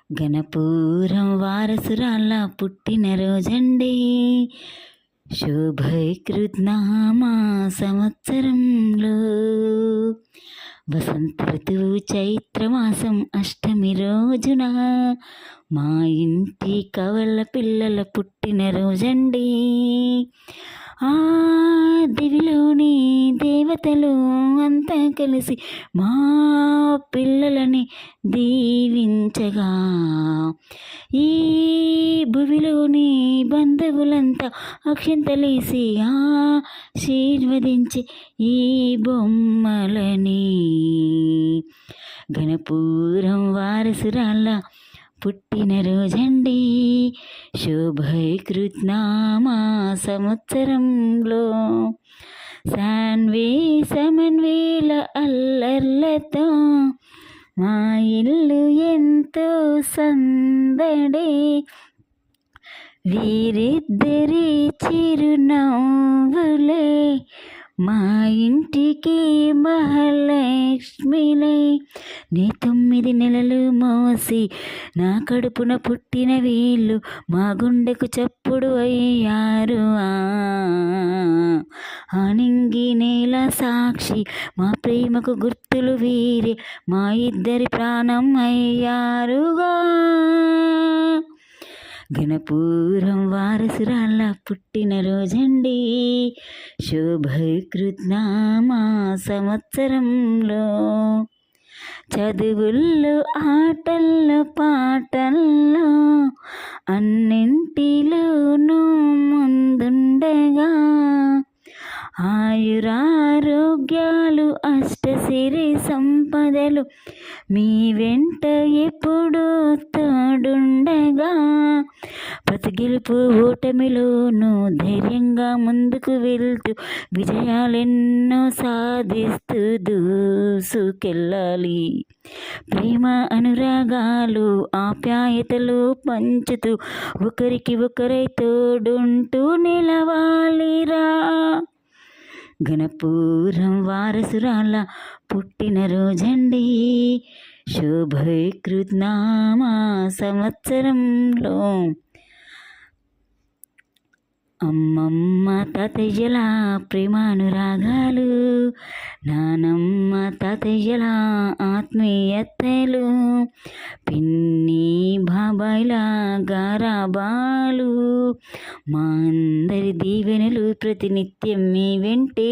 గణపూరం వారసురాల పుట్టినరోజండి. శోభైకృత్నామా సంవత్సరంలో వసంత ఋతువు చైత్రమాసం అష్టమి రోజున మా ఇంటి కవల పిల్లల పుట్టినరోజండి. ఆ దివిలోని దేవతలు అంతా కలిసి మా పిల్లలని దీవించగా, ఈ భువిలోని బంధువులంతా అక్షింతలేసి ఆశీర్వదించి ఈ బొమ్మలని. గణపూరం వారసురాల పుట్టినరోజండి. శోభైకృత్నామా సంవత్సరంలో సమన్వేల అల్లర్లతో మా ఇల్లు ఎంతో సందడే. వీరిద్దరి చిరునవ్వులే మా ఇంటికి మహాలక్ష్మిలై. నీ 9 నెలలు మోసి నా కడుపున పుట్టిన వీళ్ళు మా గుండెకు చప్పుడు అయ్యారు. ఆనింగి నేల సాక్షి మా ప్రేమకు గుర్తులు వీరే మా ఇద్దరి ప్రాణం అయ్యారుగా. గణపూరం వారసురాల పుట్టినరోజండి. శోభైకృత్నామా సంవత్సరంలో చదువుల్లో ఆటల్లో పాటల్లో అన్నింటిలోనూ ముందుండగా, ఆయురారోగ్యాలు అష్టసిరి సంపదలు మీ వెంట ఎప్పుడూ తోడుండగా, ప్రతి గెలుపు ఓటమిలోనూ ధైర్యంగా ముందుకు వెళ్తూ విజయాలెన్నో సాధిస్తూ దూసుకెళ్ళాలి. ప్రేమ అనురాగాలు ఆప్యాయతలు పంచుతూ ఒకరికి ఒకరై తోడుంటూ నిలవాలిరా. గణపూరం వారసురాల పుట్టినరోజండి. శోభైకృత్నామా సంవత్సరంలో అమ్మమ్మ తాతయ్యల ప్రేమానురాగాలు, నానమ్మ తాతయ్యల ఆత్మీయతలు, పిన్ని బాబాయిల గారాబాలు, మా అందరి దీవెనలు ప్రతినిత్యం మీ వెంటే.